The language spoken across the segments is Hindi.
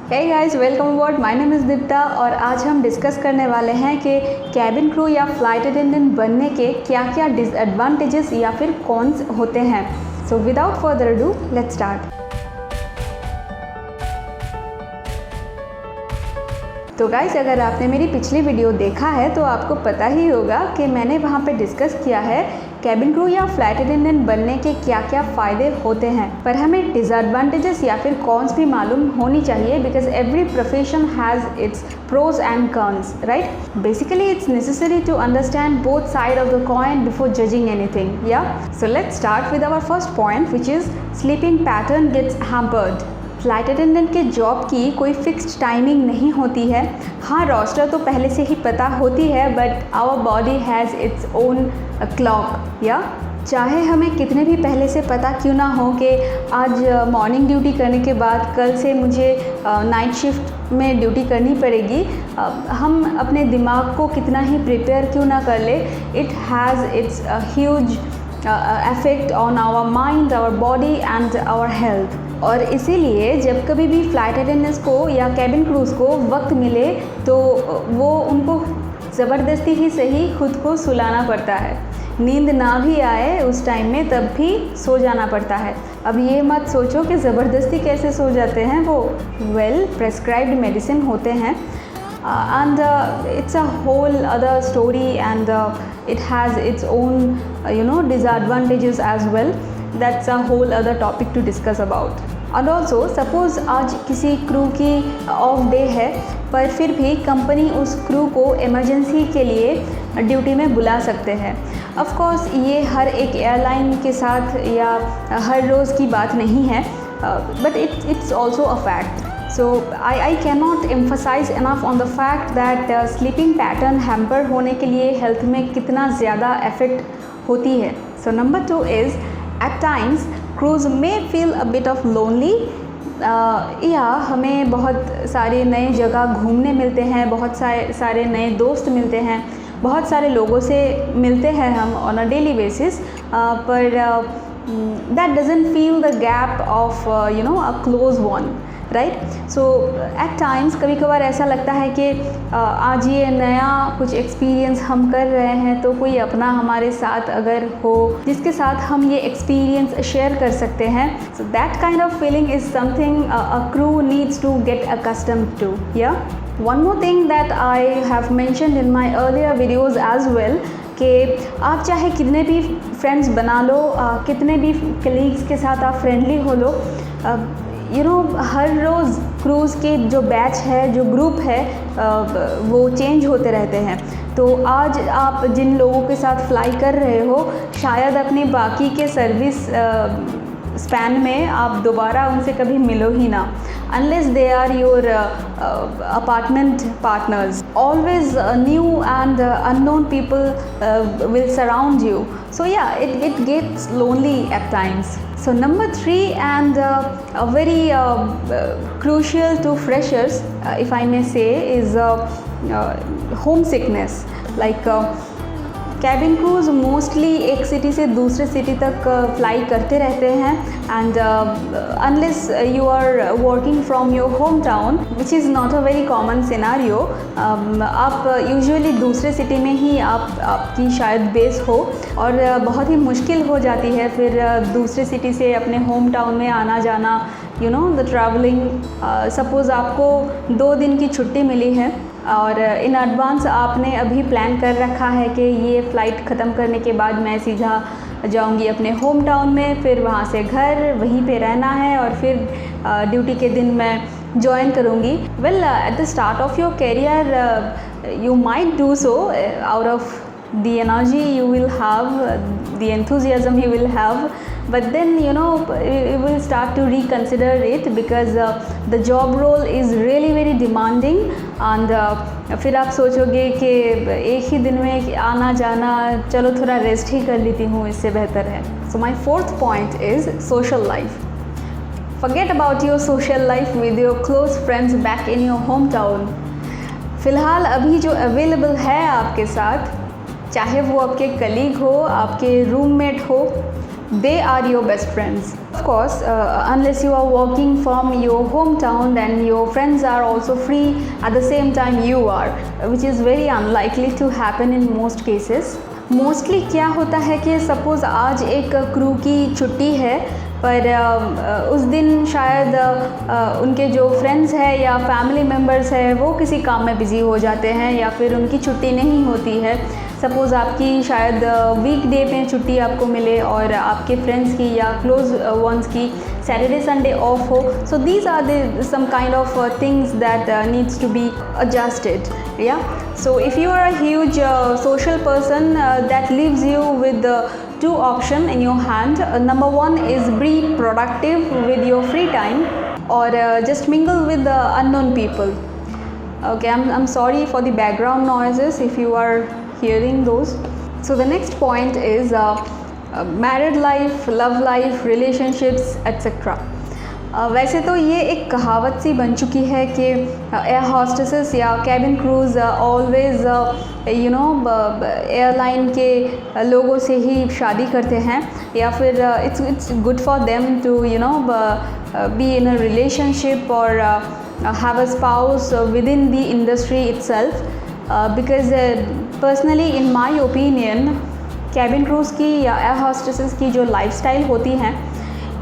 Hey guys, welcome aboard. My name is Deepta और आज हम डिस्कस करने वाले हैं कि कैबिन क्रू या फ़्लाइट अटेंडेंट बनने के क्या क्या डिसएडवांटेजेस या फिर कॉन्स होते हैं। So without further ado let's start. तो गाइस, अगर आपने मेरी पिछली वीडियो देखा है तो आपको पता ही होगा कि मैंने वहाँ पे डिस्कस किया है कैबिन क्रू या फ्लाइट अटेंडेंट बनने के क्या क्या फ़ायदे होते हैं, पर हमें डिसएडवांटेजेस या फिर कॉन्स भी मालूम होनी चाहिए because every profession has its pros and cons, right. Basically it's necessary to understand both side of the coin before judging anything. Yeah so let's start with our first point which is sleeping pattern gets hampered. Flight attendant के जॉब की कोई फिक्स्ड टाइमिंग नहीं होती है। हाँ, रोस्टर तो पहले से ही पता होती है, but our body has its own clock. या चाहे हमें कितने भी पहले से पता क्यों ना हो कि आज मॉर्निंग ड्यूटी करने के बाद कल से मुझे नाइट शिफ्ट में ड्यूटी करनी पड़ेगी, हम अपने दिमाग को कितना ही प्रिपेयर क्यों ना कर ले, it has its huge effect on our mind, our body and our health. और इसीलिए जब कभी भी फ़्लाइट अटेंडेंट्स को या कैबिन क्रूज़ को वक्त मिले तो वो उनको ज़बरदस्ती ही सही खुद को सुलाना पड़ता है। नींद ना भी आए उस टाइम में तब भी सो जाना पड़ता है। अब ये मत सोचो कि ज़बरदस्ती कैसे सो जाते हैं वो। वेल, प्रेस्क्राइब्ड मेडिसिन होते हैं and it's a whole other story and it has its own disadvantages as well. That's a whole other topic to discuss about. And also suppose आज किसी क्रू की ऑफ डे है पर फिर भी कंपनी उस क्रू को इमरजेंसी के लिए ड्यूटी में बुला सकते हैं। ऑफ कोर्स ये हर एक एयरलाइन के साथ या हर रोज़ की बात नहीं है, but it's also a fact. So I cannot emphasize enough on the fact that sleeping pattern hamper होने के लिए हेल्थ में कितना ज़्यादा इफ़ेक्ट होती है। So number 2 is at times crews may feel a bit of lonely. या हमें बहुत सारे नए जगह घूमने मिलते हैं, बहुत सारे नए दोस्त मिलते हैं, बहुत सारे लोगों से मिलते हैं हम on a daily basis, पर that doesn't fill the gap of a close one. Right. So at times कभी कभार ऐसा लगता है कि आज ये नया कुछ एक्सपीरियंस हम कर रहे हैं तो कोई अपना हमारे साथ अगर हो जिसके साथ हम ये एक्सपीरियंस शेयर कर सकते हैं, so that kind of feeling is something a crew needs to get accustomed to. Yeah one more thing that I have mentioned in my earlier videos as well कि आप चाहे कितने भी फ्रेंड्स बना लो, कितने भी कलीग्स के साथ आप फ्रेंडली हो लो, हर रोज़ क्रूज़ के जो बैच है, जो ग्रुप है, वो चेंज होते रहते हैं। तो आज आप जिन लोगों के साथ फ्लाई कर रहे हो शायद अपने बाकी के सर्विस स्पैन में आप दोबारा उनसे कभी मिलो ही ना, unless they are your apartment partners. Always new and unknown people will surround you. So yeah, it gets lonely at times. So number 3 and a very crucial to freshers, if I may say, is homesickness. Like cabin crews mostly एक सिटी से दूसरे सिटी तक फ्लाई करते रहते हैं and unless you are working from your home town which is not a very common scenario, आप यूजुअली दूसरे सिटी में ही आपकी शायद बेस हो और बहुत ही मुश्किल हो जाती है फिर दूसरे सिटी से अपने होम टाउन में आना जाना, द ट्रैवलिंग। सपोज़ आपको 2 दिन की छुट्टी मिली है और इन एडवांस आपने अभी प्लान कर रखा है कि ये फ़्लाइट ख़त्म करने के बाद मैं सीधा जाऊंगी अपने होम टाउन में, फिर वहाँ से घर, वहीं पे रहना है और फिर ड्यूटी के दिन मैं ज्वाइन करूँगी। Well, at the start of your career you might do so out of the energy you will have, the enthusiasm you will have, but then you will start to reconsider it because the job role is really very demanding and फिर आप सोचोगे कि एक ही दिन में आना जाना, चलो थोड़ा रेस्ट ही कर लेती हूँ, इससे बेहतर है। So my 4th point is social life. Forget about your social life with your close friends back in your hometown. फ़िलहाल अभी जो अवेलेबल है आपके साथ, चाहे वो आपके कलीग हो, आपके रूममेट हो, they are your best friends. Of course, unless you are working from your hometown and your friends are also free at the same time you are, which is very unlikely to happen in most cases. Mostly क्या होता है कि सपोज़ आज एक क्रू की छुट्टी है, पर उस दिन शायद उनके जो फ्रेंड्स हैं या फैमिली मेम्बर्स हैं वो किसी काम में बिज़ी हो जाते हैं या फिर उनकी छुट्टी नहीं होती है। सपोज़ आपकी शायद वीकडे में छुट्टी आपको मिले और आपके फ्रेंड्स की या क्लोज वंस की सैटरडे संडे ऑफ हो। So these are the some kind of things that needs to be adjusted. Yeah, so if you are a huge social person that leaves you with two options in your hand. Number one is be productive with your free time, or just mingle with the unknown people. Okay, I'm sorry for the background noises if you are hearing those. So the next point is married life, love life, relationships, etc. वैसे तो ये एक कहावत सी बन चुकी है कि एयर हॉस्टेसेस या कैबिन क्रूज़ ऑलवेज़ एयरलाइन के लोगों से ही शादी करते हैं, या फिर it's good for them to be in a relationship और have a spouse within the industry itself, because personally in my opinion cabin crews की या एयर हॉस्टेसेस की जो लाइफस्टाइल होती हैं,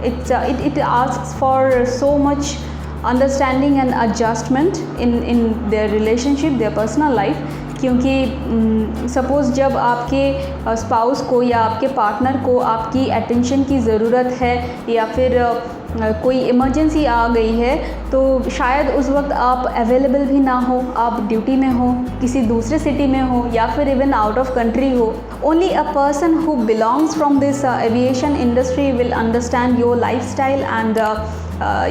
it asks for so much understanding and adjustment in their relationship, their personal life. क्योंकि सपोज़ जब आपके स्पाउस को या आपके पार्टनर को आपकी अटेंशन की ज़रूरत है या फिर कोई इमरजेंसी आ गई है, तो शायद उस वक्त आप अवेलेबल भी ना हो, आप ड्यूटी में हो, किसी दूसरे सिटी में हो या फिर इवन आउट ऑफ कंट्री हो. Only a person who belongs from this aviation industry will understand your life style and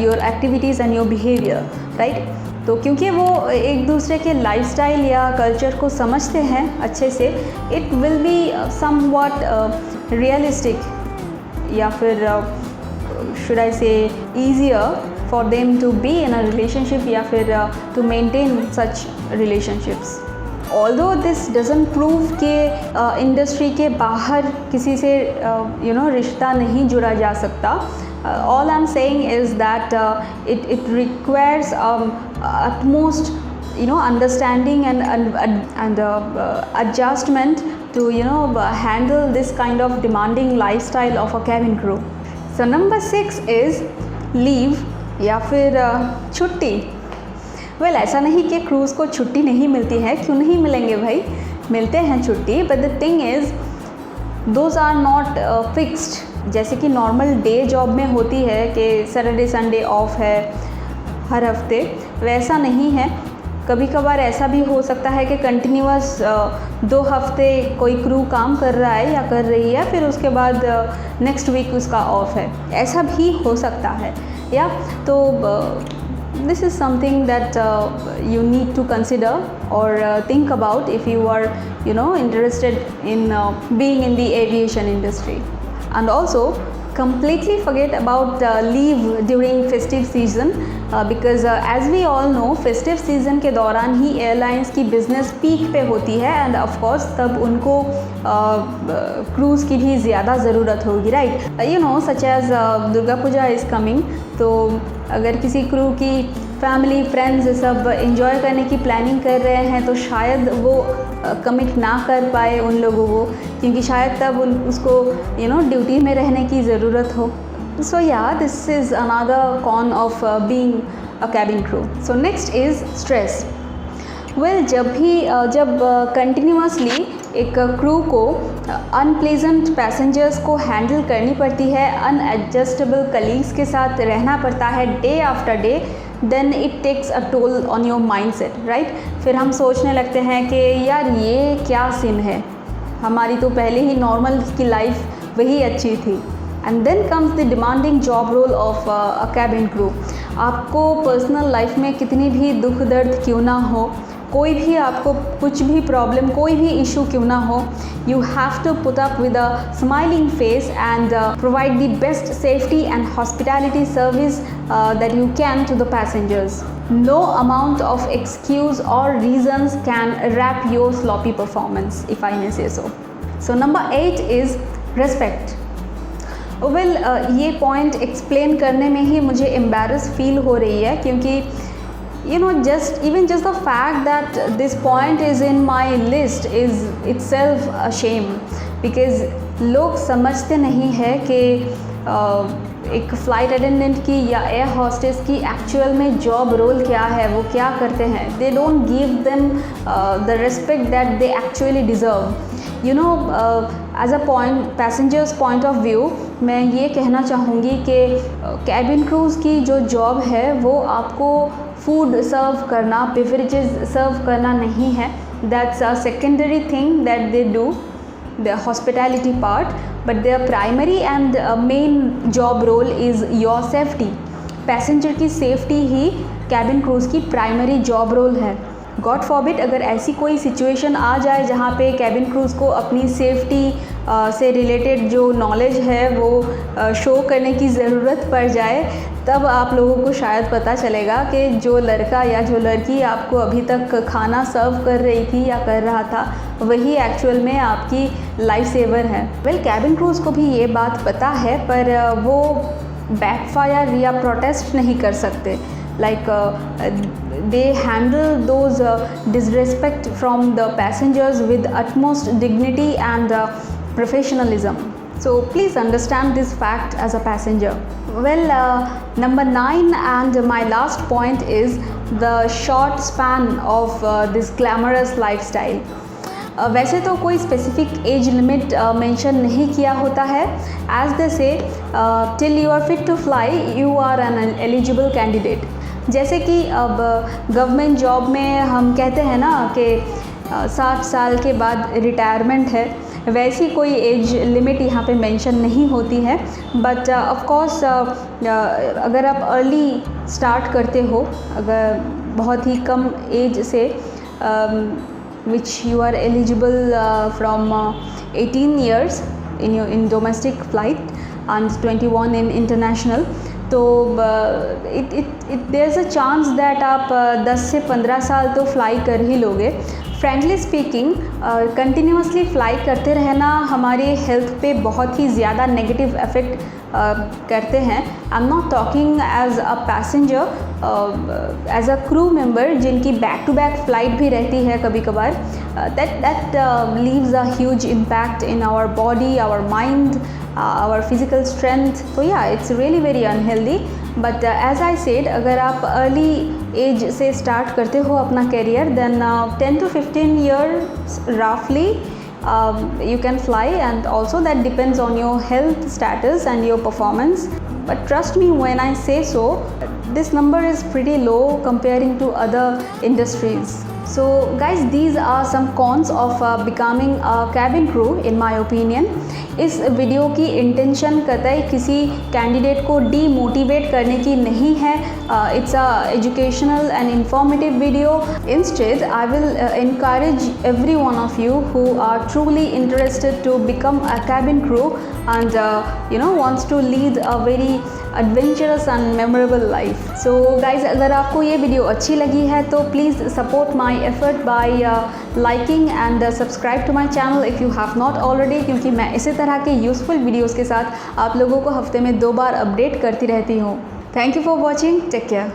your activities and your behaviour, right. तो क्योंकि वो एक दूसरे के लाइफस्टाइल या कल्चर को समझते हैं अच्छे से, it will be somewhat realistic या फिर should I say easier for them to be in a relationship या फिर to maintain such relationships. Although this doesn't prove कि इंडस्ट्री के बाहर किसी से रिश्ता नहीं जुड़ा जा सकता. All I'm saying is that it requires utmost understanding and adjustment to handle this kind of demanding lifestyle of a cabin crew. So number 6 is leave या फिर छुट्टी. वेल ऐसा नहीं कि क्रूज़ को छुट्टी नहीं मिलती है, क्यों नहीं मिलेंगे भाई, मिलते हैं छुट्टी. But the thing is those are not fixed. जैसे कि नॉर्मल डे जॉब में होती है कि सैटरडे संडे ऑफ है हर हफ्ते, वैसा नहीं है. कभी कभार ऐसा भी हो सकता है कि कंटिन्यूअस 2 हफ्ते कोई क्रू काम कर रहा है या कर रही है, फिर उसके बाद नेक्स्ट वीक उसका ऑफ है, ऐसा भी हो सकता है. या तो this is something that you need to consider or think about if you are interested in being in the aviation industry. And also completely forget about leave during festive season because as we all know festive season के दौरान ही airlines की business peak पे होती है and of course तब उनको cruise की भी ज़्यादा ज़रूरत होगी, right. Such as Durga Puja is coming, तो अगर किसी क्रू की फैमिली फ्रेंड्स सब एंजॉय करने की प्लानिंग कर रहे हैं तो शायद वो कमिट ना कर पाए उन लोगों को, क्योंकि शायद तब उसको ड्यूटी में रहने की ज़रूरत हो. So yeah this is another con of being a cabin crew. So next is stress. Well जब कंटिन्यूसली एक क्रू को अनप्लेजेंट पैसेंजर्स को हैंडल करनी पड़ती है, अनएडजस्टेबल कलीग्स के साथ रहना पड़ता है day after day, then it takes a toll on your mindset, right. फिर हम सोचने लगते हैं कि यार ये क्या सीन है, हमारी तो पहले ही नॉर्मल की लाइफ वही अच्छी थी. And then comes the demanding job role of a cabin crew. आपको पर्सनल लाइफ में कितनी भी दुख दर्द क्यों ना हो, कोई भी आपको कुछ भी प्रॉब्लम, कोई भी इशू क्यों ना हो, you have to put up with a smiling face and provide the best safety and hospitality service that you can to the passengers. No amount of excuse or reasons can wrap your sloppy performance, if I may say so. So number 8 is respect. Well ये पॉइंट एक्सप्लेन करने में ही मुझे एम्बैरस फील हो रही है, क्योंकि you know just the fact that this point is in my list is itself a shame, because लोग समझते नहीं है कि एक फ़्लाइट अटेंडेंट की या एयर हॉस्टेस की एक्चुअल में जॉब रोल क्या है, वो क्या करते हैं. They don't give them the respect that they actually deserve. You know as a point passengers point of view मैं ये कहना चाहूँगी कि कैबिन क्रूज़ की जो जॉब है वो आपको फूड सर्व करना, बेवरेजेस सर्व करना नहीं है. That's a secondary thing that they do, the hospitality part, but their primary and main job role is your safety. Passenger की सेफ्टी ही कैबिन क्रूज़ की प्राइमरी जॉब रोल है. गॉड फॉरबिड अगर ऐसी कोई सिचुएशन आ जाए जहाँ पे कैबिन क्रूज़ को अपनी सेफ्टी से रिलेटेड जो नॉलेज है वो शो करने की ज़रूरत पड़ जाए, तब आप लोगों को शायद पता चलेगा कि जो लड़का या जो लड़की आपको अभी तक खाना सर्व कर रही थी या कर रहा था वही एक्चुअल में आपकी लाइफ सेवर है. वेल कैबिन क्रूज़ को भी ये बात पता है, पर वो बैकफायर या प्रोटेस्ट नहीं कर सकते. like they handle those disrespect from the passengers with utmost dignity and professionalism. So please understand this fact as a passenger. Well, number 9 and my last point is the short span of this glamorous lifestyle. वैसे तो कोई स्पेसिफिक एज लिमिट मेंशन नहीं किया होता है. As they say till you are fit to fly you are an eligible candidate. जैसे कि अब गवर्नमेंट जॉब में हम कहते हैं ना कि 60 साल के बाद रिटायरमेंट है, वैसी कोई एज लिमिट यहाँ पे मेंशन नहीं होती है. बट ऑफ कोर्स अगर आप अर्ली स्टार्ट करते हो, अगर बहुत ही कम एज से which you are eligible from 18 years in domestic flight and 21 in international, तो there's a chance that आप 10 से 15 साल तो फ्लाई कर ही लोगे. फ्रेंकली स्पीकिंग कंटिन्यूसली फ्लाई करते रहना हमारे हेल्थ पे बहुत ही ज़्यादा नेगेटिव इफ़ेक्ट करते हैं. I am not talking as a passenger, as a crew member जिनकी बैक टू बैक फ़्लाइट भी रहती है कभी कभार. That leaves a huge impact in our body, our mind, our physical strength. तो yeah it's really very unhealthy. But as I said, अगर आप अर्ली एज से स्टार्ट करते हो अपना career, then 10 to 15 years roughly you can fly, and also that depends on your health status and your performance. But trust me when I say so, this number is pretty low comparing to other industries. So guys, these are some cons of becoming a cabin crew in my opinion. इस वीडियो की इंटेंशन कतई किसी कैंडिडेट को डीमोटिवेट करने की नहीं है. It's a educational and informative video. Instead I will encourage every one of you who are truly interested to become a cabin crew and wants to lead a very adventurous and memorable life. So guys, अगर आपको ये वीडियो अच्छी लगी है तो please support my effort by liking and subscribe to my channel if you have not already, क्योंकि मैं इसी तरह के यूज़फुल वीडियोज़ के साथ आप लोगों को हफ्ते में 2 बार अपडेट करती रहती हूँ. Thank you for watching. Take care.